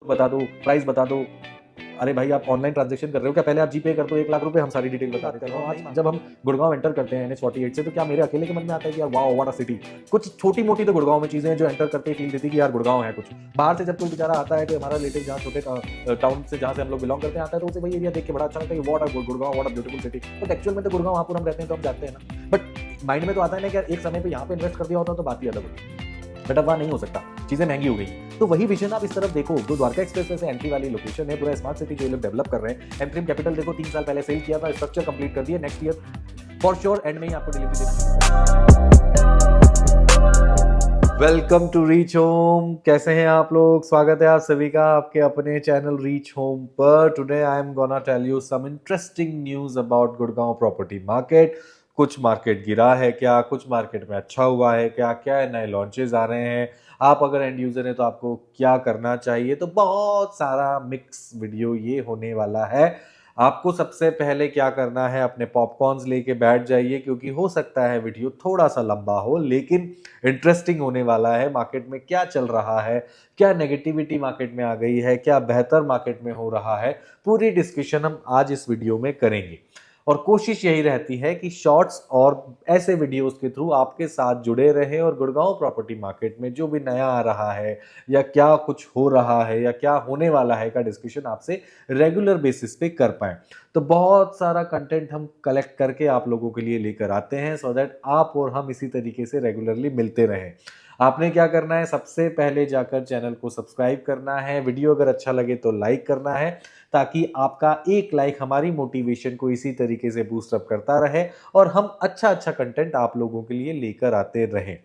बता दो, प्राइस बता दो। अरे भाई आप ऑनलाइन ट्रांजैक्शन कर रहे हो क्या? पहले आप जीपे कर दो 1 लाख रुपए, हम सारी डिटेल बता देते हैं। आज जब हम गुड़गांव एंटर करते हैं NH-48 से, तो क्या मेरे अकेले के मन में आता है कि यार वाओ व्हाट अ सिटी। कुछ छोटी मोटी तो गुड़गांव में चीजें हैं जो एंटर करते ही फील देती है कि यार गुड़गांव है। कुछ बाहर से जब कोई बेचारा आता है, तो हमारा रिलेटिव जहाँ छोटे टाउन से जहाँ से हम लोग बिलोंग करते हैं आता है, तो उसे वही एरिया देख के बड़ा अच्छा लगता है कि what a Gurgaon, what a beautiful city. But actual में तो गुड़गांव वहाँ पर हम रहते हैं तो हम जानते हैं ना। बट माइंड में तो आता है ना कि यार एक समय पे यहाँ पे इन्वेस्ट कर दिया होता तो बात ही अलग होती। बट अब वहाँ नहीं हो सकता, चीजें महंगी हो गई। तो वही विजन आप इस तरफ देखो, जो द्वारका एक्सप्रेस वे से एंट्री वाली लोकेशन है, पूरा स्मार्ट सिटी जो ये लोग डेवलप कर रहे हैं। एमप्रीम कैपिटल देखो 3 साल पहले सेल किया था, स्ट्रक्चर कंप्लीट कर दिया, next year for sure end में ही आपको डिलीवरी देना। Welcome to Reach Home. कैसे हैं आप लोग? स्वागत है आप सभी का आपके अपने चैनल रीच होम पर। Today I am gonna tell you some interesting news about Gurgaon property market. कुछ मार्केट गिरा है क्या, कुछ मार्केट में अच्छा हुआ है क्या, क्या नए लॉन्चेस आ रहे हैं, आप अगर एंड यूजर हैं तो आपको क्या करना चाहिए। तो बहुत सारा मिक्स वीडियो ये होने वाला है। आपको सबसे पहले क्या करना है, अपने पॉपकॉर्न्स लेके बैठ जाइए, क्योंकि हो सकता है वीडियो थोड़ा सा लंबा हो लेकिन इंटरेस्टिंग होने वाला है। मार्केट में क्या चल रहा है, क्या नेगेटिविटी मार्केट में आ गई है, क्या बेहतर मार्केट में हो रहा है, पूरी डिस्कशन हम आज इस वीडियो में करेंगे। और कोशिश यही रहती है कि शॉर्ट्स और ऐसे वीडियोस के थ्रू आपके साथ जुड़े रहे और गुड़गांव प्रॉपर्टी मार्केट में जो भी नया आ रहा है या क्या कुछ हो रहा है या क्या होने वाला है का डिस्कशन आपसे रेगुलर बेसिस पे कर पाए। तो बहुत सारा कंटेंट हम कलेक्ट करके आप लोगों के लिए लेकर आते हैं, सो दैट आप और हम इसी तरीके से रेगुलरली मिलते रहें। आपने क्या करना है, सबसे पहले जाकर चैनल को सब्सक्राइब करना है, वीडियो अगर अच्छा लगे तो लाइक करना है, ताकि आपका एक लाइक हमारी मोटिवेशन को इसी तरीके से बूस्ट अप करता रहे और हम अच्छा अच्छा कंटेंट आप लोगों के लिए लेकर आते रहें।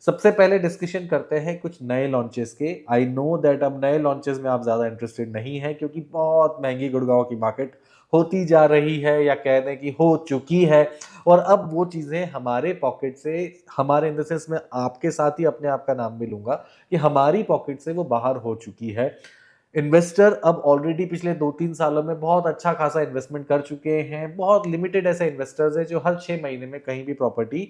सबसे पहले डिस्कशन करते हैं कुछ नए लॉन्चेस के। आई नो दैट अब नए लॉन्चेस में आप ज़्यादा इंटरेस्टेड नहीं है, क्योंकि बहुत महंगी गुड़गांव की मार्केट होती जा रही है या कह दें कि हो चुकी है। और अब वो चीज़ें हमारे पॉकेट से, हमारे इन द सेंस में आपके साथ ही अपने आप का नाम भी लूंगा कि हमारी पॉकेट से वो बाहर हो चुकी है। इन्वेस्टर अब ऑलरेडी पिछले 2-3 सालों में बहुत अच्छा खासा इन्वेस्टमेंट कर चुके हैं। बहुत लिमिटेड ऐसे इन्वेस्टर्स हैं जो हर 6 महीने में कहीं भी प्रॉपर्टी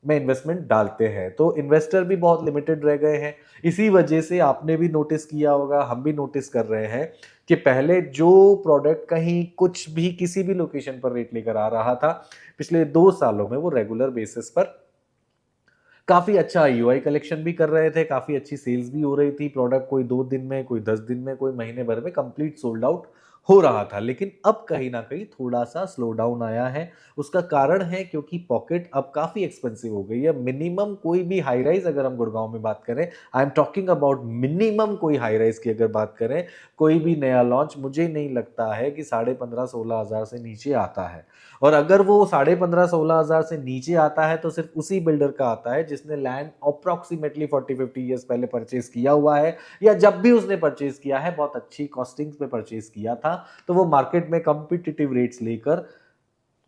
में इन्वेस्टमेंट डालते हैं, तो इन्वेस्टर भी बहुत लिमिटेड रह गए हैं। इसी वजह से आपने भी नोटिस किया होगा, हम भी नोटिस कर रहे हैं कि पहले जो प्रोडक्ट कहीं कुछ भी किसी भी लोकेशन पर रेट लेकर आ रहा था, पिछले 2 सालों में वो रेगुलर बेसिस पर काफी अच्छा यूआई कलेक्शन भी कर रहे थे, काफी अच्छी सेल्स भी हो रही थी। प्रोडक्ट कोई 2 दिन में, कोई 10 दिन में, कोई महीने भर में कंप्लीट सोल्ड आउट हो रहा था। लेकिन अब कहीं ना कहीं थोड़ा सा स्लो डाउन आया है। उसका कारण है क्योंकि पॉकेट अब काफी एक्सपेंसिव हो गई है। मिनिमम कोई भी हाई राइज अगर हम गुड़गांव में बात करें, I am talking about minimum कोई हाई राइज की अगर बात करें, कोई भी नया लॉन्च मुझे नहीं लगता है कि 15,500-16,000 से नीचे आता है। और अगर वो 15,500-16,000 से नीचे आता है तो सिर्फ उसी बिल्डर का आता है जिसने लैंड अप्रोक्सीमेटली 40-50 ईयर्स पहले परचेज किया हुआ है, या जब भी उसने परचेज किया है बहुत अच्छी कॉस्टिंग्स पे परचेज किया था, तो वो मार्केट में कॉम्पिटिटिव रेट्स लेकर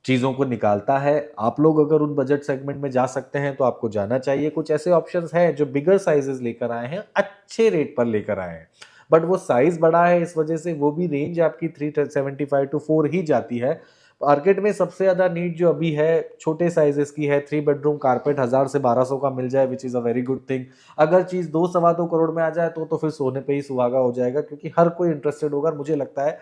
चीजों को निकालता है। आप लोग अगर उन बजट सेगमेंट में जा सकते हैं तो आपको जाना चाहिए। कुछ ऐसे ऑप्शंस हैं जो बिगर साइजेस लेकर आए हैं, अच्छे रेट पर लेकर आए हैं, बट वो साइज बड़ा है, इस वजह से वो भी रेंज आपकी 375 टू 4 ही जाती है। मार्केट में सबसे ज्यादा नीड जो अभी है छोटे साइजेस की है। 3 बेडरूम कारपेट 1000 से 1200 का मिल जाए, which is a very good thing. अगर चीज 2-2.25 करोड़ में आ जाए तो फिर सोने पे ही सुहागा हो जाएगा, क्योंकि हर कोई इंटरेस्टेड होगा। मुझे लगता है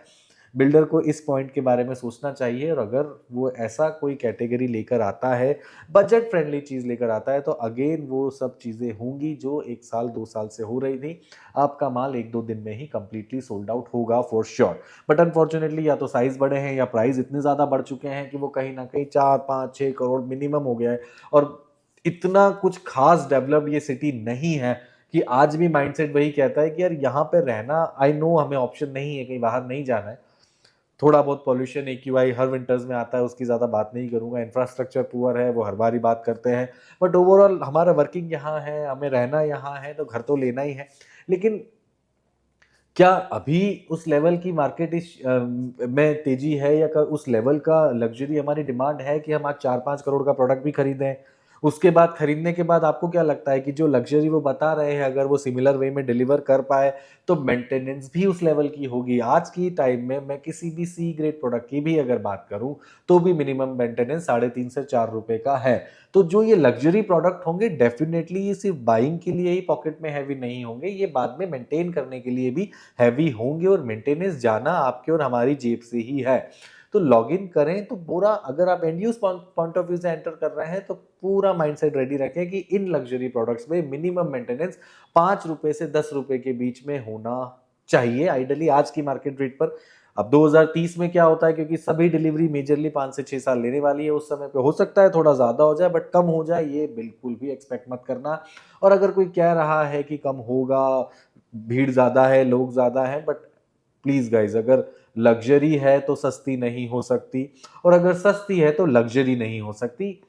बिल्डर को इस पॉइंट के बारे में सोचना चाहिए, और अगर वो ऐसा कोई कैटेगरी लेकर आता है, बजट फ्रेंडली चीज लेकर आता है, तो अगेन वो सब चीजें होंगी जो 1 साल 2 साल से हो रही थी। आपका माल 1-2 दिन में ही कंप्लीटली सोल्ड आउट होगा फॉर श्योर। बट अनफॉर्चुनेटली या तो साइज बड़े हैं या प्राइस इतने ज्यादा बढ़ चुके हैं कि वो कहीं ना कहीं 4-5-6 करोड़ मिनिमम हो गया है। और इतना कुछ खास डेवलप ये सिटी नहीं है कि आज भी माइंडसेट वही कहता है कि यार यहाँ पे रहना, आई नो हमें ऑप्शन नहीं है, कहीं बाहर नहीं जाना है। थोड़ा बहुत पॉल्यूशन AQI हर विंटर्स में आता है, उसकी ज़्यादा बात नहीं करूंगा। इंफ्रास्ट्रक्चर पुअर है, वो हर बार ही बात करते हैं। बट ओवरऑल हमारा वर्किंग यहाँ है, हमें रहना यहाँ है, तो घर तो लेना ही है। लेकिन क्या अभी उस लेवल की मार्केट में तेजी है, या उस लेवल का लग्जरी हमारी डिमांड है कि हम आज 4-5 करोड़ का प्रोडक्ट भी खरीदें? उसके बाद खरीदने के बाद आपको क्या लगता है कि जो लग्जरी वो बता रहे हैं अगर वो सिमिलर वे में डिलीवर कर पाए तो मेंटेनेंस भी उस लेवल की होगी। आज की टाइम में मैं किसी भी सी ग्रेड प्रोडक्ट की भी अगर बात करूं तो भी मिनिमम मेंटेनेंस 3.5 से 4 रुपए का है। तो जो ये लग्जरी प्रोडक्ट होंगे डेफिनेटली ये सिर्फ बाइंग के लिए ही पॉकेट में हैवी नहीं होंगे, ये बाद में मेंटेन करने के लिए भी हैवी होंगे और मेंटेनेंस जाना आपके और हमारी जेब से ही है। तो लॉग इन करें तो पूरा, अगर आप and use point of view से एंटर कर रहे हैं तो पूरा माइंडसेट रेडी रखें कि इन लग्जरी प्रोडक्ट्स में मिनिमम मेंटेनेंस 5 रुपए से 10 रुपए के बीच में होना चाहिए आइडियली आज की मार्केट रेट पर। अब 2030 में क्या होता है, क्योंकि सभी डिलीवरी मेजरली 5 से 6 साल लेने वाली है, उस समय पे हो सकता है थोड़ा ज्यादा हो जाए बट कम हो जाए ये बिल्कुल भी एक्सपेक्ट मत करना। और अगर कोई कह रहा है कि कम होगा, भीड़ ज्यादा है, लोग ज्यादा है, बट प्लीज गाइज, अगर लग्जरी है तो सस्ती नहीं हो सकती और अगर सस्ती है तो लग्जरी नहीं हो सकती।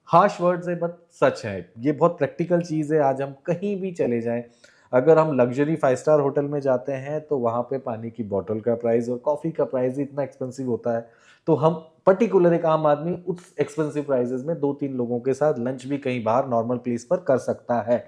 हार्श वर्ड्स है बट सच है, ये बहुत प्रैक्टिकल चीज है। आज हम कहीं भी चले जाएं, अगर हम लग्जरी 5 स्टार होटल में जाते हैं तो वहां पे पानी की बोतल का प्राइस और कॉफी का प्राइस इतना एक्सपेंसिव होता है, तो हम पर्टिकुलर एक आम आदमी उस एक्सपेंसिव प्राइसेस में 2-3 लोगों के साथ लंच भी कहीं बाहर नॉर्मल प्लेस पर कर सकता है।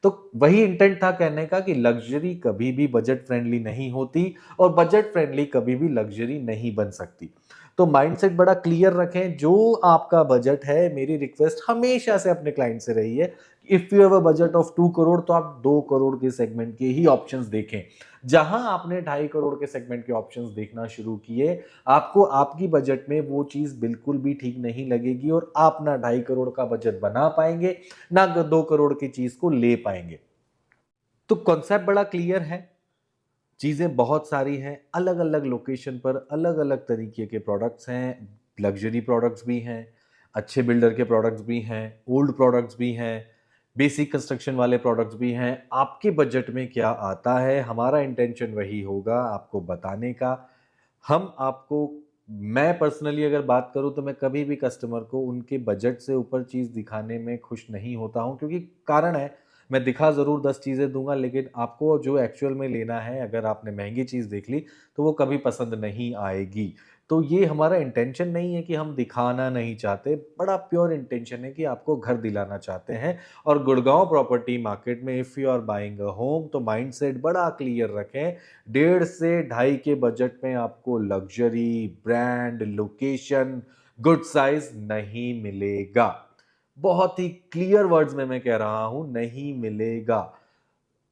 तो वही इंटेंट था कहने का कि लग्जरी कभी भी बजट फ्रेंडली नहीं होती और बजट फ्रेंडली कभी भी लग्जरी नहीं बन सकती। तो माइंडसेट बड़ा क्लियर रखें, जो आपका बजट है, मेरी रिक्वेस्ट हमेशा से अपने क्लाइंट से रही है, if you have a budget of 2 crore तो आप 2 करोड़ के सेगमेंट के ही ऑप्शंस देखें। जहां आपने 2.5 करोड़ के सेगमेंट के ऑप्शंस देखना शुरू किए, आपको आपकी बजट में वो चीज बिल्कुल भी ठीक नहीं लगेगी और आप ना 2.5 करोड़ का बजट बना पाएंगे ना 2 करोड़ की चीज को ले पाएंगे। तो कॉन्सेप्ट बड़ा क्लियर है, चीज़ें बहुत सारी हैं, अलग अलग लोकेशन पर अलग अलग तरीके के प्रोडक्ट्स हैं, लग्जरी प्रोडक्ट्स भी हैं, अच्छे बिल्डर के प्रोडक्ट्स भी हैं, ओल्ड प्रोडक्ट्स भी हैं, बेसिक कंस्ट्रक्शन वाले प्रोडक्ट्स भी हैं। आपके बजट में क्या आता है, हमारा इंटेंशन वही होगा आपको बताने का। हम आपको, मैं पर्सनली अगर बात करूं तो मैं कभी भी कस्टमर को उनके बजट से ऊपर चीज़ दिखाने में खुश नहीं होता हूं, क्योंकि कारण है, मैं दिखा ज़रूर 10 चीज़ें दूंगा लेकिन आपको जो एक्चुअल में लेना है, अगर आपने महंगी चीज़ देख ली तो वो कभी पसंद नहीं आएगी। तो ये हमारा इंटेंशन नहीं है कि हम दिखाना नहीं चाहते, बड़ा प्योर इंटेंशन है कि आपको घर दिलाना चाहते हैं। और गुड़गांव प्रॉपर्टी मार्केट में if you are buying a home तो माइंडसेट बड़ा क्लियर रखें, 1.5 से 2.5 के बजट में आपको luxury, brand, location, good size नहीं मिलेगा। बहुत ही क्लियर वर्ड्स में मैं कह रहा हूं, नहीं मिलेगा।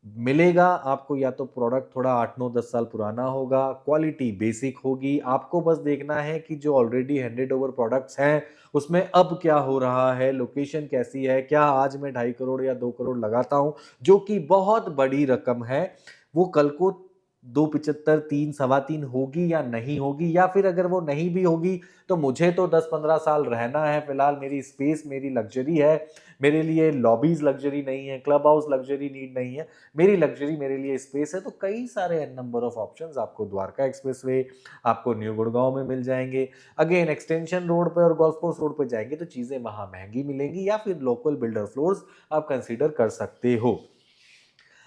मिलेगा आपको या तो प्रोडक्ट थोड़ा 8-9-10 साल पुराना होगा, क्वालिटी बेसिक होगी, आपको बस देखना है कि जो ऑलरेडी हैंडेड ओवर प्रोडक्ट्स हैं उसमें अब क्या हो रहा है, लोकेशन कैसी है, क्या आज मैं 2.5 करोड़ या 2 करोड़ लगाता हूं जो कि बहुत बड़ी रकम है, वो कल को 2.75, 3, सवा 3 होगी या नहीं होगी, या फिर अगर वो नहीं भी होगी तो मुझे तो 10-15 साल रहना है, फिलहाल मेरी स्पेस मेरी लग्जरी है, मेरे लिए लॉबीज लग्जरी नहीं है, क्लब हाउस लग्जरी नीड नहीं है, मेरी लग्जरी मेरे लिए स्पेस है। तो कई सारे एन नंबर ऑफ ऑप्शंस आपको द्वारका एक्सप्रेसवे, आपको न्यू गुड़गांव में मिल जाएंगे। अगेन एक्सटेंशन रोड पे और गोल्फ कोर्स रोड पे जाएंगे तो चीजें वहां महंगी मिलेंगी, या फिर लोकल बिल्डर फ्लोर्स आप कंसीडर कर सकते हो।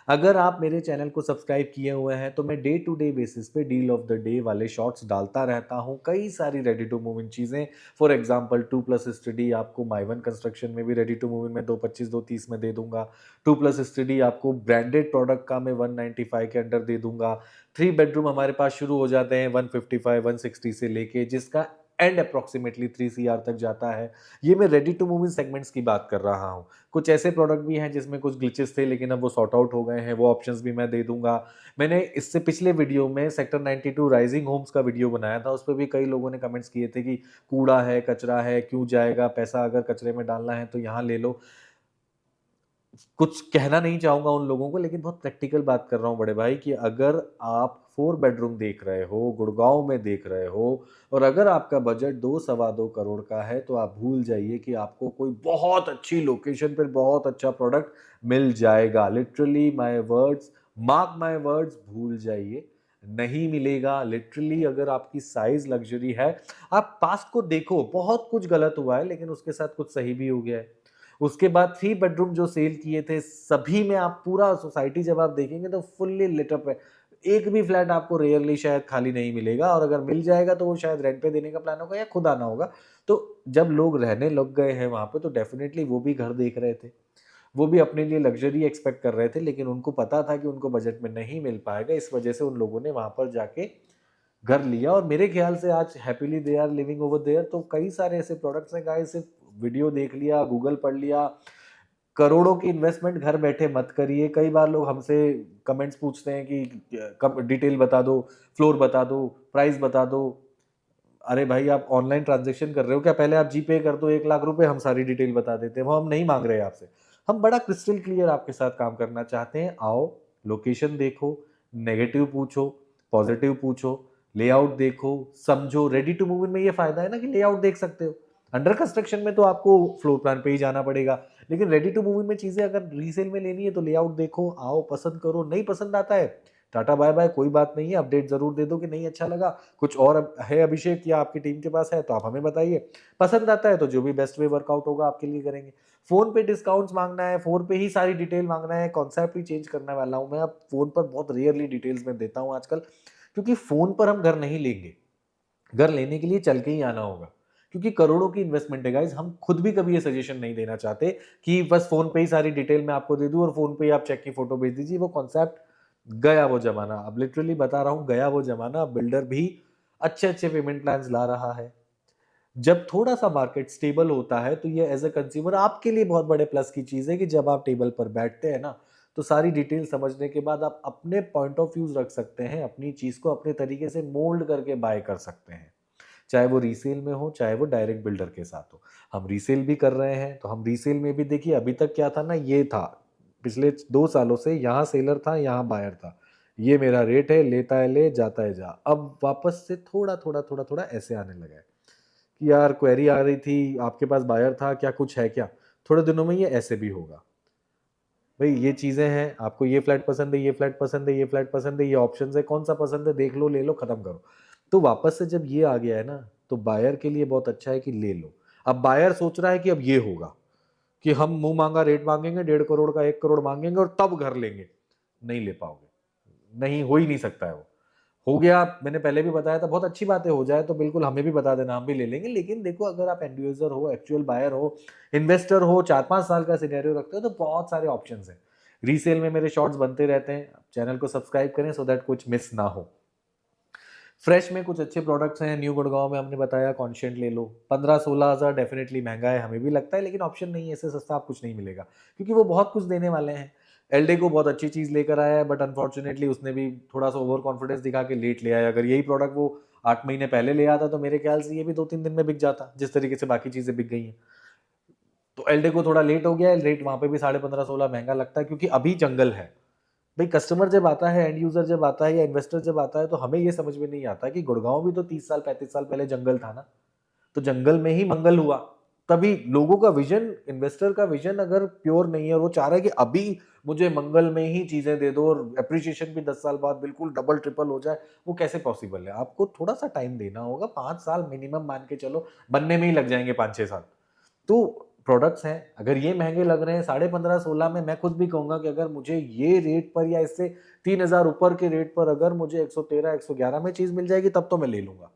अगर आप मेरे चैनल को सब्सक्राइब किए हुए हैं तो मैं डे टू डे बेसिस पे डील ऑफ द डे वाले शॉर्ट्स डालता रहता हूं, कई सारी रेडी टू मूव इन चीज़ें। फॉर एग्जांपल 2+ स्टडी आपको माई वन कंस्ट्रक्शन में भी रेडी टू मूव इन में 225-230 में दे दूंगा। 2+ स्टडी आपको ब्रांडेड प्रोडक्ट का मैं 195 के अंडर दे दूंगा। 3 बेडरूम हमारे पास शुरू हो जाते हैं 155-160 से लेके, जिसका एंड अप्रोक्सीमेटली 3 CR तक जाता है। ये मैं ready to move in segments की बात कर रहा हूँ। कुछ ऐसे प्रोडक्ट भी हैं जिसमें कुछ ग्लिचेस थे लेकिन अब वो सॉर्ट आउट हो गए हैं, वो ऑप्शंस भी मैं दे दूंगा। मैंने इससे पिछले वीडियो में सेक्टर 92 राइजिंग होम्स का वीडियो बनाया था, उस पर भी कई लोगों ने कमेंट्स किए थे कि कूड़ा है, कचरा है, क्यों जाएगा पैसा, अगर कचरे में डालना है तो यहाँ ले लो। कुछ कहना नहीं चाहूंगा उन लोगों को, लेकिन बहुत प्रैक्टिकल बात कर रहा हूं बड़े भाई, कि अगर आप 4 बेडरूम देख रहे हो, गुड़गांव में देख रहे हो, और अगर आपका बजट 2-2.25 करोड़ का है तो आप भूल जाइए कि आपको कोई बहुत अच्छी लोकेशन पर बहुत अच्छा प्रोडक्ट मिल जाएगा। Literally my words, mark my words, भूल जाइए, नहीं मिलेगा। लिटरली अगर आपकी साइज लग्जरी है, आप पास्ट को देखो, बहुत कुछ गलत हुआ है लेकिन उसके साथ कुछ सही भी हो गया है। उसके बाद 3 बेडरूम जो सेल किए थे सभी में आप पूरा सोसाइटी जब आप देखेंगे तो फुल्ली लिटअप है, एक भी फ्लैट आपको रेयरली शायद खाली नहीं मिलेगा, और अगर मिल जाएगा तो वो शायद रेंट पे देने का प्लान होगा या खुद आना होगा। तो जब लोग रहने लग गए हैं वहाँ पे, तो डेफिनेटली वो भी घर देख रहे थे, वो भी अपने लिए लग्जरी एक्सपेक्ट कर रहे थे, लेकिन उनको पता था कि उनको बजट में नहीं मिल पाएगा, इस वजह से उन लोगों ने वहाँ पर जाके घर लिया। और मेरे ख्याल से आज happily they are living over there. तो कई सारे ऐसे प्रोडक्ट्स हैं गाइस, सिर्फ वीडियो देख लिया, गूगल पढ़ लिया, करोड़ों की इन्वेस्टमेंट घर बैठे मत करिए। कई बार लोग हमसे कमेंट्स पूछते हैं कि डिटेल बता दो, फ्लोर बता दो, प्राइस बता दो। अरे भाई, आप ऑनलाइन ट्रांजेक्शन कर रहे हो क्या? पहले आप जीपे कर दो 1 लाख रुपए, हम सारी डिटेल बता देते हैं। वो हम नहीं मांग रहे आपसे, हम बड़ा क्रिस्टल क्लियर आपके साथ काम करना चाहते हैं। आओ, लोकेशन देखो, नेगेटिव पूछो, पॉजिटिव पूछो, लेआउट देखो, समझो। रेडी टू मूव इन में ये फायदा है ना कि लेआउट देख सकते हो। अंडर कंस्ट्रक्शन में तो आपको फ्लोर प्लान पे ही जाना पड़ेगा, लेकिन रेडी टू मूव इन में चीजें अगर रीसेल में लेनी है तो लेआउट देखो, आओ, पसंद करो। नहीं पसंद आता है, टाटा बाय बाय, कोई बात नहीं है। अपडेट जरूर दे दो कि नहीं अच्छा लगा, कुछ और है अभिषेक या आपकी टीम के पास है तो आप हमें बताइए। पसंद आता है तो जो भी बेस्ट वे वर्कआउट होगा आपके लिए करेंगे। फोन पे डिस्काउंट्स मांगना है, फोन पे ही सारी डिटेल मांगना है, कॉन्सेप्ट ही चेंज करने वाला हूं मैं। अब फोन पर बहुत रेयरली डिटेल्स में देता हूं आजकल, क्योंकि फोन पर हम घर नहीं लेंगे, घर लेने के लिए चल के ही आना होगा, क्योंकि करोड़ों की इन्वेस्टमेंट है गाइस। हम खुद भी कभी ये सजेशन नहीं देना चाहते कि बस फोन पे ही सारी डिटेल मैं आपको दे दूं और फोन पे ही आप चेक की फोटो भेज दीजिए। वो कॉन्सेप्ट गया, वो जमाना। अब लिटरली बता रहा हूं, गया वो जमाना। अब बिल्डर भी अच्छे अच्छे पेमेंट प्लान्स ला रहा है। जब थोड़ा सा मार्केट स्टेबल होता है तो ये एज अ कंज्यूमर आपके लिए बहुत बड़े प्लस की चीज है कि जब आप टेबल पर बैठते हैं ना, तो सारी डिटेल समझने के बाद आप अपने पॉइंट ऑफ व्यूज रख सकते हैं, अपनी चीज को अपने तरीके से मोल्ड करके बाय कर सकते हैं। चाहे वो रीसेल में हो, चाहे वो डायरेक्ट बिल्डर के साथ हो। हम रीसेल भी कर रहे हैं, तो हम रीसेल में भी देखिए, अभी तक क्या था ना, ये था पिछले 2 सालों से, यहाँ सेलर था, यहाँ बायर था, ये मेरा रेट है, लेता है ले, जाता है जा। अब वापस से थोड़ा थोड़ा थोड़ा थोड़ा ऐसे आने लगा है कि यार क्वेरी आ रही थी, आपके पास बायर था क्या, कुछ है क्या? थोड़े दिनों में ये ऐसे भी होगा। भाई ये चीजें हैं, आपको ये फ्लैट पसंद है, ये फ्लैट पसंद है, ये फ्लैट पसंद है, ये ऑप्शंस है, कौन सा पसंद है, देख लो, ले लो, खत्म करो। तो वापस से जब ये आ गया है ना, तो बायर के लिए बहुत अच्छा है कि ले लो। अब बायर सोच रहा है कि अब ये होगा कि हम मुंह मांगा रेट मांगेंगे, 1.5 करोड़ का 1 करोड़ मांगेंगे और तब घर लेंगे। नहीं ले पाओगे, नहीं, हो ही नहीं सकता है वो। हो गया, मैंने पहले भी बताया था, बहुत अच्छी बातें हो जाए तो बिल्कुल हमें भी बता देना, हम भी ले लेंगे। लेकिन देखो, अगर आप एंड यूजर हो, एक्चुअल बायर हो, इन्वेस्टर हो, 4-5 साल का सिनेरियो रखते हो, तो बहुत सारे ऑप्शन हैं। रीसेल में मेरे शॉर्ट्स बनते रहते हैं, चैनल को सब्सक्राइब करें सो दैट कुछ मिस ना हो। फ्रेश में कुछ अच्छे प्रोडक्ट्स हैं, न्यू गुड़गांव में हमने बताया, कॉन्शियंट ले लो। 15-16 हज़ार डेफिनेटली महंगा है, हमें भी लगता है, लेकिन ऑप्शन नहीं है, इससे सस्ता आप कुछ नहीं मिलेगा, क्योंकि वो बहुत कुछ देने वाले हैं। एलडे को बहुत अच्छी चीज लेकर आया है, बट अनफॉर्चुनेटली उसने भी थोड़ा सा ओवर कॉन्फिडेंस दिखा के लेट ले आया। अगर यही प्रोडक्ट वो 8 महीने पहले ले आता तो मेरे ख्याल से ये भी 2-3 दिन में बिक जाता, जिस तरीके से बाकी चीजें बिक गई हैं। तो एलडे को थोड़ा लेट हो गया है, रेट वहां पे भी 15.5-16 महंगा लगता है, क्योंकि अभी जंगल है। भाई कस्टमर जब आता है, एंड यूजर जब आता है, या इन्वेस्टर जब आता है, तो हमें ये समझ में नहीं आता कि गुड़गांव भी तो 30 साल 35 साल पहले जंगल था ना। तो जंगल में ही मंगल हुआ। तभी लोगों का विजन, इन्वेस्टर का विजन अगर प्योर नहीं है और वो चाह रहा है कि अभी मुझे मंगल में ही चीजें दे दो और अप्रिसिएशन भी 10 साल बाद बिल्कुल डबल ट्रिपल हो जाए, वो कैसे पॉसिबल है? आपको थोड़ा सा टाइम देना होगा, 5 साल मिनिमम मान के चलो, बनने में ही लग जाएंगे 5-6 साल। तो प्रोडक्ट्स हैं, अगर ये महंगे लग रहे हैं 15.5-16 में, मैं खुद भी कहूंगा कि अगर मुझे ये रेट पर या इससे 3,000 ऊपर के रेट पर अगर मुझे 113-111 में चीज मिल जाएगी, तब तो मैं ले लूंगा।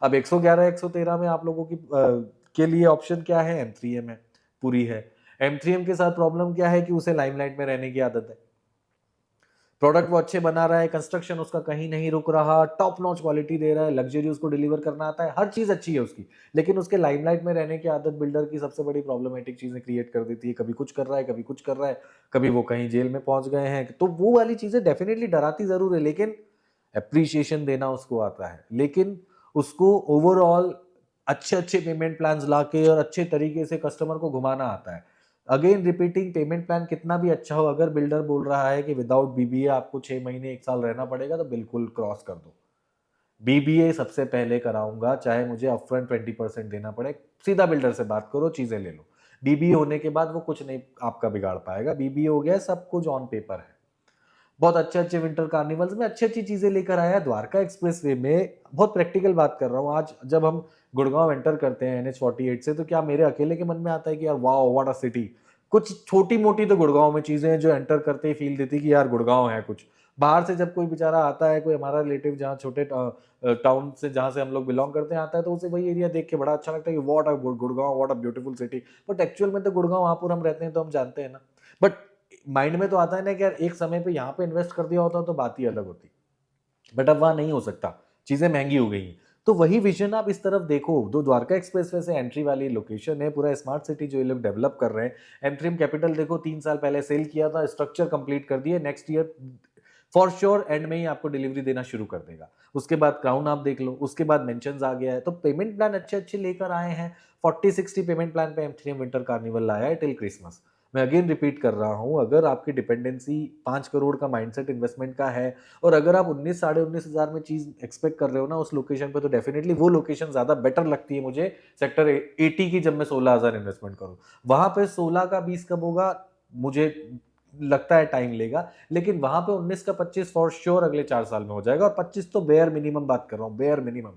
अब 111-113 में आप लोगों की के लिए ऑप्शन क्या है? M3M है, पूरी है। M3M के साथ प्रॉब्लम क्या है कि उसे लाइमलाइट में रहने की आदत है। प्रोडक्ट वो अच्छे बना रहा है, कंस्ट्रक्शन उसका कहीं नहीं रुक रहा, टॉप नॉच क्वालिटी दे रहा है, लग्जरी उसको डिलीवर करना आता है, हर चीज अच्छी है उसकी, लेकिन उसके लाइमलाइट में रहने की आदत बिल्डर की सबसे बड़ी प्रॉब्लमेटिक चीजें क्रिएट कर देती है। कभी कुछ कर रहा है, कभी कुछ कर रहा है, कभी वो कहीं जेल में पहुंच गए हैं। तो वो वाली चीजें डेफिनेटली डराती जरूर है, लेकिन अप्रिसिएशन देना उसको आता है। लेकिन उसको ओवरऑल अच्छे अच्छे पेमेंट प्लान्स लाके और अच्छे तरीके से कस्टमर को घुमाना आता है। अगेन रिपीटिंग, पेमेंट प्लान कितना भी अच्छा हो, अगर बिल्डर बोल रहा है कि विदाउट बीबीए आपको 6 महीने 1 साल रहना पड़ेगा, तो बिल्कुल क्रॉस कर दो। बीबीए सबसे पहले कराऊंगा, चाहे मुझे अपफ्रंट 20% देना पड़े। सीधा बिल्डर से बात करो, चीजें ले लो। बीबीए होने के बाद वो कुछ नहीं आपका बिगाड़ पाएगा। बीबीए हो गया, सब कुछ ऑन पेपर है। बहुत अच्छे अच्छे विंटर कार्निवल्स में अच्छी अच्छी चीजें लेकर आया है। द्वारका एक्सप्रेसवे में, बहुत प्रैक्टिकल बात कर रहा हूँ, आज जब हम गुड़गांव एंटर करते हैं NH 48 से, तो क्या मेरे अकेले के मन में आता है कि यार वाह व्हाट अ सिटी? कुछ छोटी मोटी तो गुड़गांव में चीजें हैं जो एंटर करते ही फील देती कि यार गुड़गांव है कुछ। बाहर से जब कोई बेचारा आता है, कोई हमारा रिलेटिव जहाँ छोटे टाउन से जहाँ से हम लोग बिलोंग करते हैं आता है, तो उसे वही एरिया देख के बड़ा अच्छा लगता है कि what a Gurgaon, what a beautiful city. But actual में तो गुड़गांव वहां हम रहते हैं तो हम जानते हैं ना। बट माइंड में तो आता है ना कि यार एक समय पे यहाँ पे इन्वेस्ट कर दिया होता तो बात ही अलग होती। बट अब वहां नहीं हो सकता, चीजें महंगी हो गई हैं। तो वही विजन आप इस तरफ देखो, दो द्वारका एक्सप्रेसवे से एंट्री वाली लोकेशन है, पूरा स्मार्ट सिटी जो ये लोग डेवलप कर रहे हैं। एंट्रीम कैपिटल देखो 3 साल पहले सेल किया था, स्ट्रक्चर कंप्लीट कर दिए, next year for sure end में ही आपको डिलीवरी देना शुरू कर देगा। उसके बाद क्राउन आप देख लो, उसके बाद मेंशंस आ गया है, तो पेमेंट प्लान अच्छे अच्छे लेकर आए हैं। 40-60 पेमेंट प्लान पे एम3एम विंटर कार्निवल लाया है टिल क्रिसमस। मैं अगेन रिपीट कर रहा हूं, अगर आपकी डिपेंडेंसी 5 करोड़ का माइंडसेट इन्वेस्टमेंट का है और अगर आप 19-19.5 में चीज एक्सपेक्ट कर रहे हो ना उस लोकेशन पे, तो डेफिनेटली वो लोकेशन ज्यादा बेटर लगती है मुझे सेक्टर 80 की, जब मैं 16,000 इन्वेस्टमेंट करूं। वहां पे 16 का 20 कब होगा मुझे लगता है टाइम लेगा, लेकिन वहां पे 19 का 25 फॉर श्योर अगले 4 साल में हो जाएगा। और 25 तो बेयर मिनिमम बात कर रहा हूँ, बेयर मिनिमम।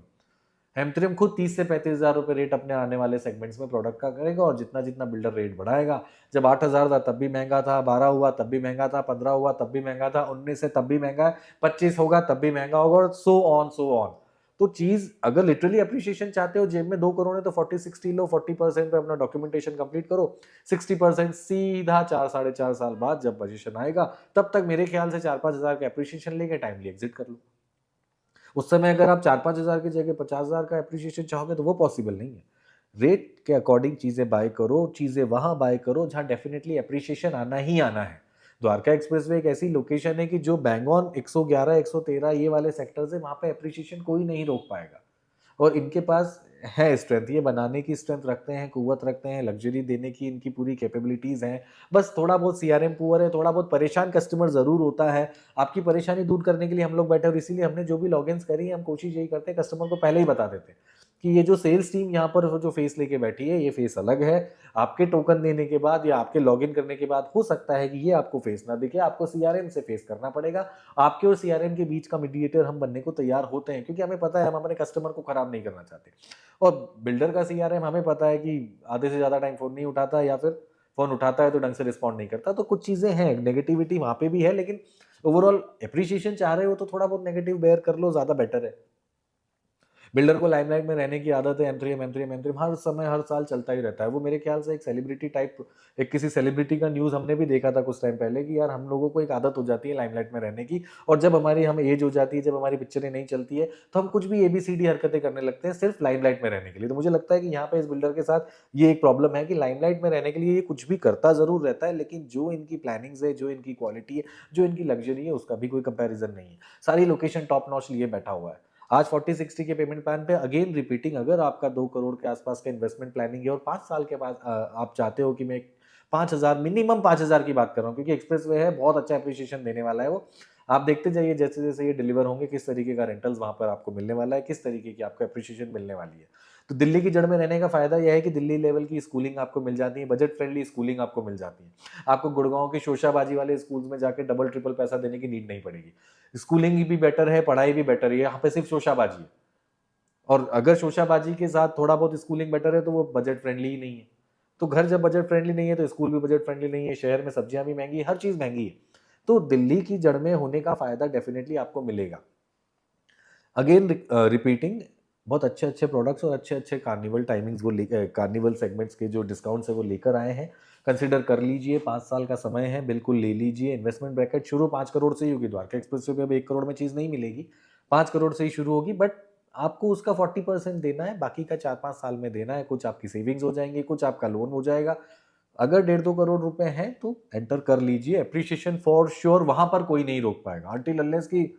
हेमथ्रिम खुद 30 से 35 हजार रुपए रेट अपने आने वाले सेगमेंट्स में प्रोडक्ट का करेगा, और जितना जितना बिल्डर रेट बढ़ाएगा, जब 8,000 था तब भी महंगा था, 12 हुआ तब भी महंगा था, 15 हुआ तब भी महंगा था, 19 है तब भी महंगा है, 25 होगा तब भी महंगा होगा, और सो ऑन सो ऑन। तो चीज अगर लिटरली अप्रिशिएशन चाहते हो, जेब में 2 करोड़ है तो 40-60 लो, 40% पे अपना डॉक्यूमेंटेशन कंप्लीट करो, 60% सीधा 4-4.5 साल बाद जब पोजीशन आएगा, तब तक मेरे ख्याल से 4-5 हजार का अप्रिशिएशन लेके टाइमली एग्जिट कर लो। उस समय अगर आप 4-5 हजार की जगह 50 हजार का एप्रिसिएशन चाहोगे तो वो पॉसिबल नहीं है। रेट के अकॉर्डिंग चीजें बाय करो, चीजें वहां बाय करो जहां डेफिनेटली एप्रिसिएशन आना ही आना है। द्वारका एक्सप्रेसवे एक ऐसी लोकेशन है कि जो बैंगॉन 111 113 ये वाले सेक्टर्स है, वहां पे एप्रिसिएशन कोई नहीं रोक पाएगा। और इनके पास है स्ट्रेंथ, ये बनाने की स्ट्रेंथ रखते हैं, कुव्वत रखते हैं, लग्जरी देने की इनकी पूरी कैपेबिलिटीज हैं। बस थोड़ा बहुत सीआरएम पुअर है, थोड़ा बहुत परेशान कस्टमर जरूर होता है। आपकी परेशानी दूर करने के लिए हम लोग बैठे, और इसीलिए हमने जो भी लॉगिन्स करी है हम कोशिश यही करते हैं कस्टमर को पहले ही बता देते हैं कि ये जो सेल्स टीम यहाँ पर जो फेस लेके बैठी है, ये फेस अलग है। आपके टोकन देने के बाद या आपके लॉगिन करने के बाद हो सकता है कि ये आपको फेस ना दिखे, आपको सीआरएम से फेस करना पड़ेगा। आपके और सीआरएम के बीच का मीडिएटर हम बनने को तैयार होते हैं, क्योंकि हमें पता है हम अपने कस्टमर को खराब नहीं करना चाहते। और बिल्डर का सीआरएम हमें पता है कि आधे से ज्यादा टाइम फोन नहीं उठाता, या फिर फोन उठाता है तो ढंग से रिस्पॉन्ड नहीं करता। तो कुछ चीजें हैं, नेगेटिविटी वहां पे भी है, लेकिन ओवरऑल एप्रिसिएशन चाह रहे हो तो थोड़ा बहुत नेगेटिव बेयर कर लो, ज्यादा बेटर है। बिल्डर को लाइमलाइट में रहने की आदत है, एम3एम हर समय हर साल चलता ही रहता है। वो मेरे ख्याल से एक सेलिब्रिटी टाइप, एक किसी सेलिब्रिटी का न्यूज हमने भी देखा था कुछ टाइम पहले कि यार हम लोगों को एक आदत हो जाती है लाइमलाइट में रहने की, और जब हमारी हम एज हो जाती है, जब हमारी पिक्चरें नहीं चलती है, तो हम कुछ भी एबीसीडी हरकतें करने लगते हैं सिर्फ लाइमलाइट में रहने के लिए। तो मुझे लगता है कि यहाँ पे इस बिल्डर के साथ ये एक प्रॉब्लम है कि लाइमलाइट में रहने के लिए ये कुछ भी करता जरूर रहता है, लेकिन जो इनकी प्लानिंग्स है, जो इनकी क्वालिटी है, जो इनकी लग्जरी है, उसका भी कोई कंपैरिजन नहीं है। सारी लोकेशन टॉप नॉच लिए बैठा हुआ है। आज 40-60 के पेमेंट प्लान पे अगेन रिपीटिंग, अगर आपका 2 करोड़ के आसपास का इन्वेस्टमेंट प्लानिंग है और 5 साल के बाद आप चाहते हो कि मैं 5,000 मिनिमम 5,000 की बात कर रहा हूँ, क्योंकि एक्सप्रेस वे है, बहुत अच्छा एप्रिसिएशन देने वाला है वो। आप देखते जाइए जैसे जैसे ये डिलीवर होंगे किस तरीके का रेंटल्स वहां पर आपको मिलने वाला है, किस तरीके की आपको एप्रिसिएशन मिलने वाली है। तो दिल्ली की जड़ में रहने का फायदा यह है कि दिल्ली लेवल की स्कूलिंग आपको मिल जाती है, बजट फ्रेंडली स्कूलिंग आपको मिल जाती है। आपको गुड़गांव के शोशाबाजी वाले स्कूल्स में जाके डबल ट्रिपल पैसा देने की नीड नहीं पड़ेगी। स्कूलिंग भी बेटर है, पढ़ाई भी बेटर है, यहाँ पे सिर्फ शोशाबाजी है। और अगर शोशाबाजी के साथ थोड़ा बहुत स्कूलिंग बेटर है तो वो बजट फ्रेंडली ही नहीं है। तो घर जब बजट फ्रेंडली नहीं है तो स्कूल भी बजट फ्रेंडली नहीं है, शहर में सब्जियां भी महंगी है, हर चीज महंगी है। तो दिल्ली की जड़ में होने का फायदा डेफिनेटली आपको मिलेगा। अगेन रिपीटिंग, बहुत अच्छे अच्छे प्रोडक्ट्स और अच्छे अच्छे कार्निवल टाइमिंग्स वो कार्निवल सेगमेंट्स के जो डिस्काउंट्स है वो लेकर आए हैं। कंसिडर कर लीजिए, 5 साल का समय है, बिल्कुल ले लीजिए। इन्वेस्टमेंट ब्रैकेट शुरू 5 करोड़ से ही होगी, द्वारका एक्सप्रेसवे पे अब 1 करोड़ में चीज नहीं मिलेगी, 5 करोड़ से ही शुरू होगी। बट आपको उसका 40% देना है, बाकी का 4-5 साल में देना है। कुछ आपकी सेविंग्स हो जाएंगी, कुछ आपका लोन हो जाएगा। अगर 1.5-2 करोड़ रुपए हैं तो एंटर कर लीजिए। एप्रिशिएशन फॉर श्योर वहां पर कोई नहीं रोक पाएगा, अनटिल अनलेस की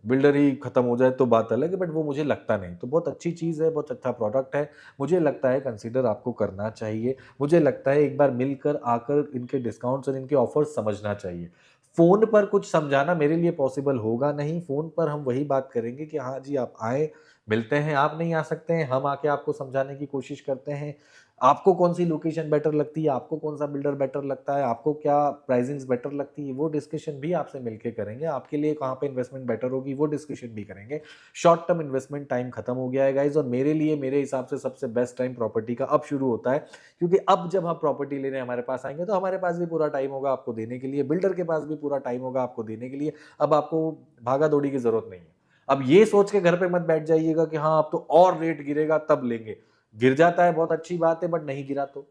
बिल्डर ही खत्म हो जाए तो बात अलग है, बट वो मुझे लगता नहीं। तो बहुत अच्छी चीज़ है, बहुत अच्छा प्रोडक्ट है, मुझे लगता है कंसीडर आपको करना चाहिए। मुझे लगता है एक बार मिलकर आकर इनके डिस्काउंट्स और इनके ऑफर्स समझना चाहिए। फ़ोन पर कुछ समझाना मेरे लिए पॉसिबल होगा नहीं। फ़ोन पर हम वही बात करेंगे कि हाँ जी आप आए, मिलते हैं, आप नहीं आ सकते हैं, हम आके आपको समझाने की कोशिश करते हैं। आपको कौन सी लोकेशन बेटर लगती है, आपको कौन सा बिल्डर बेटर लगता है, आपको क्या प्राइसिंग्स बेटर लगती है, वो डिस्कशन भी आपसे मिलके करेंगे। आपके लिए कहाँ पे इन्वेस्टमेंट बेटर होगी वो डिस्कशन भी करेंगे। शॉर्ट टर्म इन्वेस्टमेंट टाइम खत्म हो गया है गाइज, और मेरे लिए मेरे हिसाब से सबसे बेस्ट टाइम प्रॉपर्टी का अब शुरू होता है, क्योंकि अब जब आप प्रॉपर्टी लेने हमारे पास आएंगे तो हमारे पास भी पूरा टाइम होगा आपको देने के लिए, बिल्डर के पास भी पूरा टाइम होगा आपको देने के लिए। अब आपको भागा दौड़ी की जरूरत नहीं है। अब ये सोच के घर पे मत बैठ जाइएगा कि हाँ अब तो और रेट गिरेगा तब लेंगे। गिर जाता है बहुत अच्छी बात है, बट नहीं गिरा तो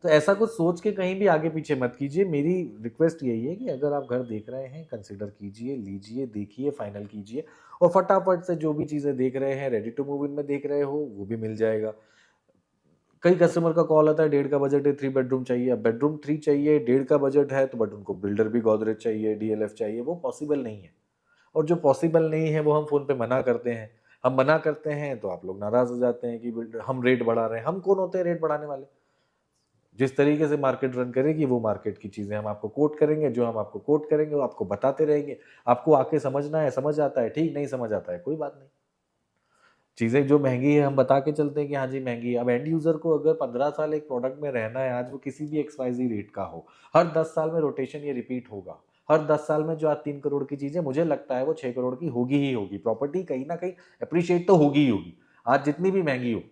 ऐसा कुछ सोच के कहीं भी आगे पीछे मत कीजिए। मेरी रिक्वेस्ट यही है कि अगर आप घर देख रहे हैं, कंसिडर कीजिए, लीजिए, देखिए, फाइनल कीजिए, और फटाफट से जो भी चीजें देख रहे हैं, रेडी टू मूव इन में देख रहे हो, वो भी मिल जाएगा। कई कस्टमर का कॉल आता है 1.5 का बजट है, 3 बेडरूम चाहिए। अब बेडरूम 3 चाहिए, 1.5 का बजट है, तो बट उनको बिल्डर भी गोदरेज चाहिए, डीएलएफ चाहिए, वो पॉसिबल नहीं है। और जो पॉसिबल नहीं है वो हम फोन पे मना करते हैं। हम मना करते हैं तो आप लोग नाराज हो जाते हैं कि बिल्डर हम रेट बढ़ा रहे हैं। हम कौन होते हैं रेट बढ़ाने वाले? जिस तरीके से मार्केट रन करेगी वो मार्केट की चीजें हम आपको कोट करेंगे, जो हम आपको कोट करेंगे वो आपको बताते रहेंगे। आपको आके समझना है, समझ आता है ठीक, नहीं समझ आता है कोई बात नहीं। चीजें जो महंगी है हम बता के चलते हैं कि हाँ जी महंगी है। अब एंड यूजर को अगर 15 साल एक प्रोडक्ट में रहना है, आज वो किसी भी एक्सवाइजी रेट का हो, हर 10 साल में रोटेशन ये रिपीट होगा। हर 10 साल में जो आज 3 करोड़ की चीज है, मुझे लगता है वो 6 करोड़ की होगी ही होगी। प्रॉपर्टी कहीं ना कहीं अप्रिशिएट तो होगी ही होगी, आज जितनी भी महंगी हो।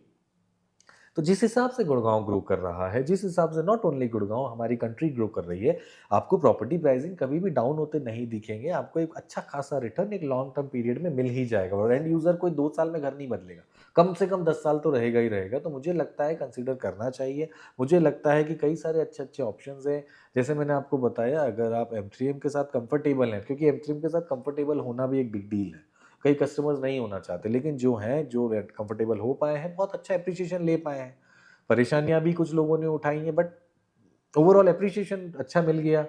तो जिस हिसाब से गुड़गांव ग्रो कर रहा है, जिस हिसाब से नॉट ओनली गुड़गांव, हमारी कंट्री ग्रो कर रही है, आपको प्रॉपर्टी प्राइसिंग कभी भी डाउन होते नहीं दिखेंगे। आपको एक अच्छा खासा रिटर्न एक लॉन्ग टर्म पीरियड में मिल ही जाएगा। और एंड यूजर कोई 2 साल में घर नहीं बदलेगा, कम से कम 10 साल तो रहेगा ही रहेगा। तो मुझे लगता है कंसिडर करना चाहिए। मुझे लगता है कि कई सारे अच्छे अच्छे ऑप्शन हैं। जैसे मैंने आपको बताया, अगर आप M3M के साथ कंफर्टेबल हैं, क्योंकि M3M के साथ कंफर्टेबल होना भी एक बिग डील है। कई कस्टमर्स नहीं होना चाहते, लेकिन जो हैं, जो कंफर्टेबल हो पाए हैं, बहुत अच्छा एप्रिसिएशन ले पाए हैं। परेशानियां भी कुछ लोगों ने उठाई हैं, बट ओवरऑल एप्रिसिएशन अच्छा मिल गया।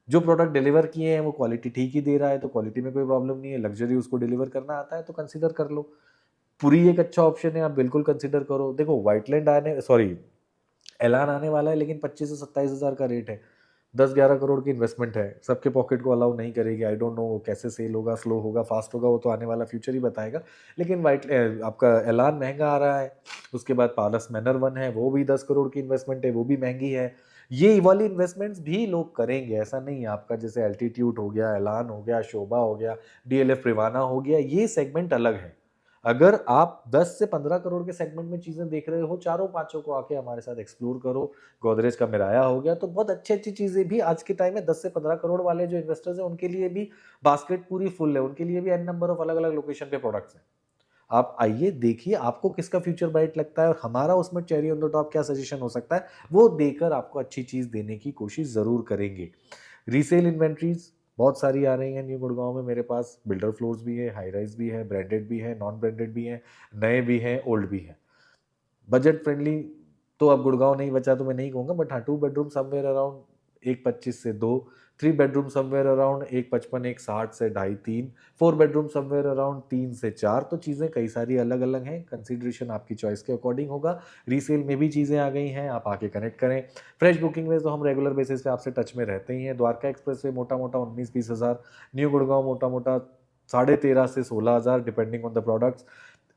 जो प्रोडक्ट डिलीवर किए हैं वो क्वालिटी ठीक ही दे रहा है, तो क्वालिटी में कोई प्रॉब्लम नहीं है। लग्जरी उसको डिलीवर करना आता है तो कंसीडर कर लो। पूरी एक अच्छा ऑप्शन है, आप बिल्कुल कंसीडर करो। देखो व्हाइटलैंड आने, सॉरी, ऐलान आने वाला है, लेकिन 25 से 27 हज़ार का रेट है। 10-11 करोड़ की इन्वेस्टमेंट है, सबके पॉकेट को अलाउ नहीं करेगी। आई डोंट नो कैसे सेल होगा, स्लो होगा, फास्ट होगा, वो तो आने वाला फ्यूचर ही बताएगा। लेकिन आपका ऐलान महंगा आ रहा है। उसके बाद पालस मैनर 1 है, वो भी 10 करोड़ की इन्वेस्टमेंट है, वो भी महंगी है। ये वाली इन्वेस्टमेंट्स भी लोग करेंगे, ऐसा नहीं है। आपका जैसे एल्टीट्यूड हो गया, ऐलान हो गया, शोभा हो गया, डीएलएफ रिवाना हो गया, ये सेगमेंट अलग है। अगर आप 10 से 15 करोड़ के सेगमेंट में चीजें देख रहे हो, चारों पांचों को आके हमारे साथ एक्सप्लोर करो। गोदरेज का मिराया हो गया, तो बहुत अच्छी अच्छी चीजें भी आज के टाइम में 10 से 15 करोड़ वाले जो इन्वेस्टर्स हैं उनके लिए भी बास्केट पूरी फुल है। उनके लिए भी एन नंबर ऑफ अलग अलग लोकेशन पे प्रोडक्ट्स हैं। आप आइए, देखिए आपको किसका फ्यूचर ब्राइट लगता है, और हमारा उसमें चेरी ऑन द टॉप क्या सजेशन हो सकता है, वो देकर आपको अच्छी चीज देने की कोशिश जरूर करेंगे। रीसेल इन्वेंट्रीज बहुत सारी आ रही हैं न्यू गुड़गांव में। मेरे पास बिल्डर फ्लोर्स भी है, हाई राइज भी है, ब्रांडेड भी है, नॉन ब्रांडेड भी है, नए भी हैं, ओल्ड भी हैं। बजट फ्रेंडली तो अब गुड़गांव नहीं बचा तो मैं नहीं कहूंगा, बट हाँ 2 बेडरूम समवेयर अराउंड 1.25 से 2, 3 बेडरूम समवेयर अराउंड 1.55, 1.60 से 2.5, 3, 4 बेडरूम समवेयर अराउंड 3 से 4। तो चीज़ें कई सारी अलग अलग हैं, कंसिडरेशन आपकी चॉइस के अकॉर्डिंग होगा। रीसेल में भी चीज़ें आ गई हैं, आप आके कनेक्ट करें। फ्रेश बुकिंग में तो हम रेगुलर बेसिस पे आपसे टच में रहते ही हैं। द्वारका एक्सप्रेस वे मोटा मोटा 19-20 हज़ार, न्यू गुड़गांव मोटा मोटा 13.5 से 16 हज़ार depending on the products.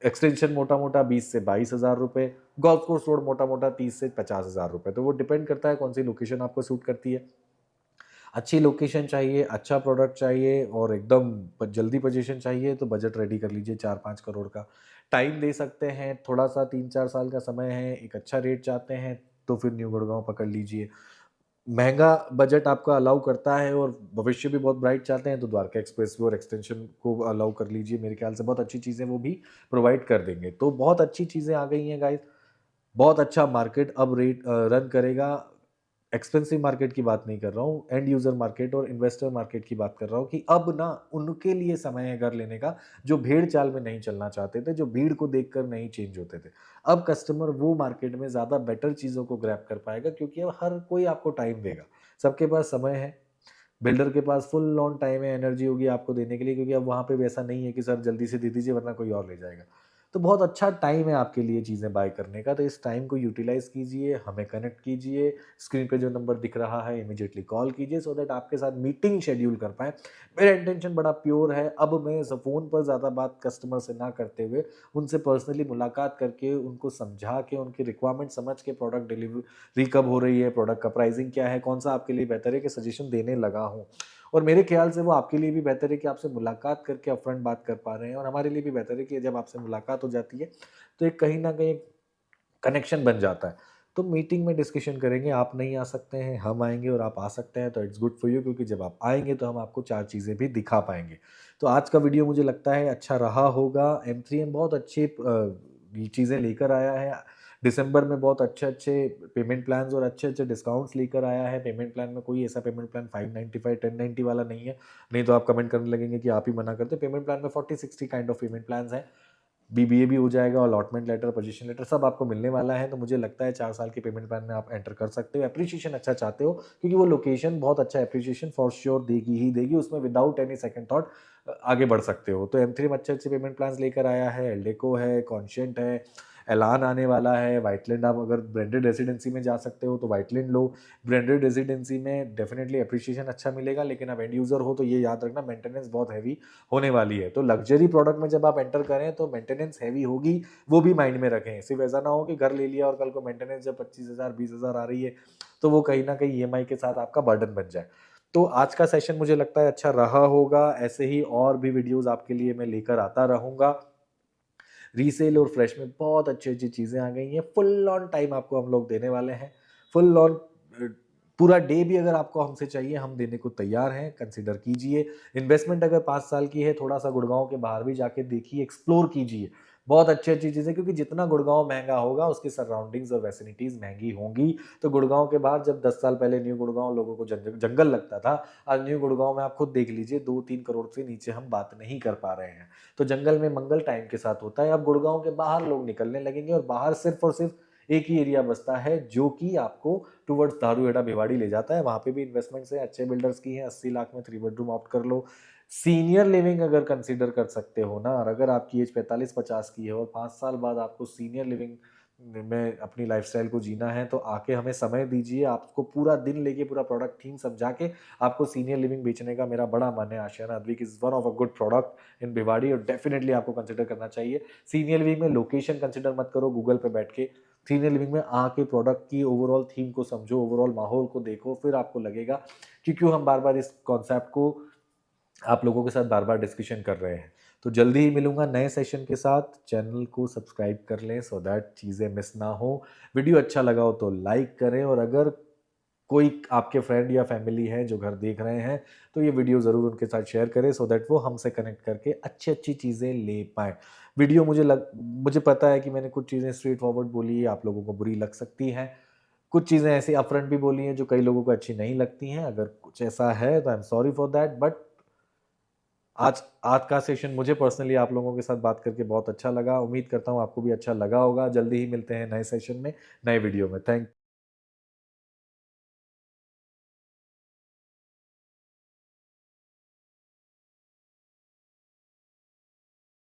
Extension मोटा मोटा 20 से 22 हज़ार रुपये। गोल्फ कोर्स रोड मोटा मोटा 30 से 50 हज़ार रुपये। तो वो डिपेंड करता है कौन सी लोकेशन आपको सूट करती है। अच्छी लोकेशन चाहिए, अच्छा प्रोडक्ट चाहिए, और एकदम जल्दी पोजीशन चाहिए, तो बजट रेडी कर लीजिए 4-5 करोड़ का। टाइम दे सकते हैं थोड़ा सा, 3-4 साल का समय है, एक अच्छा रेट चाहते हैं तो फिर न्यू गुड़गांव पकड़ लीजिए। महंगा बजट आपका अलाउ करता है और भविष्य भी बहुत ब्राइट चाहते हैं तो द्वारका एक्सप्रेस वे और एक्सटेंशन को अलाउ कर लीजिए। मेरे ख्याल से बहुत अच्छी चीज़ें वो भी प्रोवाइड कर देंगे। तो बहुत अच्छी चीज़ें आ गई हैं गाइस। बहुत अच्छा मार्केट अब रेट रन करेगा। एक्सपेंसिव मार्केट की बात नहीं कर रहा हूँ, एंड यूजर मार्केट और इन्वेस्टर मार्केट की बात कर रहा हूँ कि अब ना उनके लिए समय है घर लेने का, जो भेड़ चाल में नहीं चलना चाहते थे, जो भीड़ को देखकर नहीं चेंज होते थे। अब कस्टमर वो मार्केट में ज़्यादा बेटर चीज़ों को ग्रैब कर पाएगा, क्योंकि अब हर कोई आपको टाइम देगा। सबके पास समय है। बिल्डर के पास फुल ऑन टाइम है, एनर्जी होगी आपको देने के लिए, क्योंकि अब वहाँ पे वैसा नहीं है कि सर जल्दी से दे दीजिए वरना कोई और ले जाएगा। तो बहुत अच्छा टाइम है आपके लिए चीज़ें बाय करने का, तो इस टाइम को यूटिलाइज़ कीजिए, हमें कनेक्ट कीजिए, स्क्रीन पे जो नंबर दिख रहा है इमीडिएटली कॉल कीजिए सो दैट आपके साथ मीटिंग शेड्यूल कर पाएँ। मेरा इंटेंशन बड़ा प्योर है, अब मैं स फ़ोन पर ज़्यादा बात कस्टमर से ना करते हुए, उनसे पर्सनली मुलाकात करके, उनको समझा के, उनकी रिक्वायरमेंट समझ के प्रोडक्ट डिलीवरी कब हो रही है, प्रोडक्ट का प्राइसिंग क्या है, कौन-सा आपके लिए बेहतर है कि सजेशन देने लगा हूँ। और मेरे ख्याल से वो आपके लिए भी बेहतर है कि आपसे मुलाकात करके अपफ्रंट बात कर पा रहे हैं और हमारे लिए भी बेहतर है कि जब आपसे मुलाकात हो जाती है, तो एक कहीं न कहीं कनेक्शन बन जाता है। तो मीटिंग में डिस्कशन करेंगे, आप नहीं आ सकते हैं, हम आएँगे और आप आ सकते हैं, तो इट्स गुड फॉर यू क्योंकि जब आप आएँगे तो हम आपको 4 चीज़ें भी दिखा पाएँगे। तो आज का वीडियो मुझे लगता है अच्छा रहा होगा। M3M बहुत अच्छी ये चीज़ें लेकर आया है। दिसंबर में बहुत अच्छे-अच्छे पेमेंट प्लान्स और अच्छे-अच्छे डिस्काउंट्स लेकर आया है। पेमेंट प्लान में कोई ऐसा पेमेंट प्लान 595, 1090 वाला नहीं है। नहीं तो आप कमेंट करने लगेंगे कि आप ही मना करते हैं। पेमेंट प्लान में 40-60 काइंड ऑफ पेमेंट प्लान्स हैं। बीबीए भी हो जाएगा, अलॉटमेंट लेटर, पोजीशन लेटर सब आपको मिलने वाला है, तो मुझे लगता है 4 साल के पेमेंट प्लान में आप एंटर कर सकते हो। एप्रिसिएशन अच्छा चाहते हो क्योंकि वो लोकेशन बहुत अच्छा एप्रिसिएशन फॉर श्योर देगी ही देगी, उसमें विदाउट एनी सेकंड थॉट आगे बढ़ सकते हो। तो M3 में अच्छे-अच्छे पेमेंट प्लान्स लेकर आया है, एल्डेको है, कॉन्शिएंट है, एलान आने वाला है, व्हाइटलैंड आप अगर ब्रांडेड रेज़िडेंसी में जा सकते हो तो व्हाइटलैंड लो। ब्रांडेड रेज़िडेंसी में डेफिनिटली एप्रिसिएशन अच्छा मिलेगा, लेकिन आप एंड यूज़र हो तो ये याद रखना मेंटेनेंस बहुत हेवी होने वाली है। तो लग्ज़री प्रोडक्ट में जब आप एंटर करें तो मेंटेनेंस हेवी होगी, वो भी माइंड में रखें। सिर्फ़ ऐसा ना हो कि घर ले लिया और कल को मेंटेनेंस जब 25,000 20,000 आ रही है, तो वो कहीं न कहीं ईएमआई के साथ आपका बर्डन बन जाए। तो आज का सेशन मुझे लगता है अच्छा रहा होगा, ऐसे ही और भी वीडियोज़ आपके लिए मैं लेकर आता रहूँगा। रीसेल और फ्रेश में बहुत अच्छी-अच्छी चीज़ें आ गई हैं। फुल ऑन टाइम आपको हम लोग देने वाले हैं। फुल ऑन अ, पूरा डे भी अगर आपको हमसे चाहिए, हम देने को तैयार हैं, कंसिडर कीजिए। इन्वेस्टमेंट अगर 5 साल की है, थोड़ा-सा गुड़गाँव के बाहर भी जाके देखिए, एक्सप्लोर कीजिए। बहुत अच्छी-अच्छी चीज़ें क्योंकि जितना गुड़गाँव महँगा होगा, उसकी सराउंडिंग्स और विसिनिटीज़ महँगी होंगी। तो गुड़गाँव के बाहर जब 10 साल पहले न्यू गुड़गाँव लोगों को जंगल लगता था, आज न्यू गुड़गाँव में आप खुद देख लीजिए 2-3 करोड़ से नीचे हम बात नहीं कर पा रहे हैं। तो जंगल में मंगल टाइम के साथ होता है। अब गुड़गाँव के बाहर लोग निकलने लगेंगे और बाहर सिर्फ़ और सिर्फ़ एक ही एरिया बचता है जो कि आपको टुवर्ड्स दारूहेड़ा भिवाड़ी ले जाता है। वहाँ पे भी इन्वेस्टमेंट्स हैं, अच्छे बिल्डर्स की हैं, 80 लाख में 3 बेडरूम ऑप्ट कर लो। सीनियर लिविंग अगर कंसीडर कर सकते हो ना और अगर आपकी एज 45-50 की है और 5 साल बाद आपको सीनियर लिविंग में अपनी लाइफ़स्टाइल को जीना है, तो आके हमें समय दीजिए। आपको पूरा दिन लेके पूरा प्रोडक्ट थीम समझा के आपको सीनियर लिविंग बेचने का मेरा बड़ा मन है। Ashiana Advik is one of a good product in Bhiwadi और डेफिनिटली आपको कंसिडर करना चाहिए। सीनियर लिविंग में लोकेशन कंसिडर मत करो गूगल पे बैठ के। सीनियर लिविंग में आके प्रोडक्ट की ओवरऑल थीम को समझो, ओवरऑल माहौल को देखो, फिर आपको लगेगा कि क्यों हम बार-बार इस कॉन्सेप्ट को आप लोगों के साथ बार-बार डिस्कशन कर रहे हैं। तो जल्दी ही मिलूँगा नए सेशन के साथ। चैनल को सब्सक्राइब कर लें सो दैट चीज़ें मिस ना हो। वीडियो अच्छा लगा हो तो लाइक करें और अगर कोई आपके फ्रेंड या फैमिली है जो घर देख रहे हैं, तो ये वीडियो ज़रूर उनके साथ शेयर करें सो दैट वो हमसे कनेक्ट करके अच्छी-अच्छी चीज़ें ले पाएँ। वीडियो मुझे पता है कि मैंने कुछ चीज़ें स्ट्रेट फॉरवर्ड बोली है, आप लोगों को बुरी लग सकती हैं। कुछ चीज़ें ऐसी अपफ्रंट भी बोली हैं जो कई लोगों को अच्छी नहीं लगती हैं। अगर कुछ ऐसा है तो I am sorry for that but आज आज का सेशन मुझे पर्सनली आप लोगों के साथ बात करके बहुत अच्छा लगा। उम्मीद करता हूँ आपको भी अच्छा लगा होगा। जल्दी ही मिलते हैं नए सेशन में, नए वीडियो में। थैंक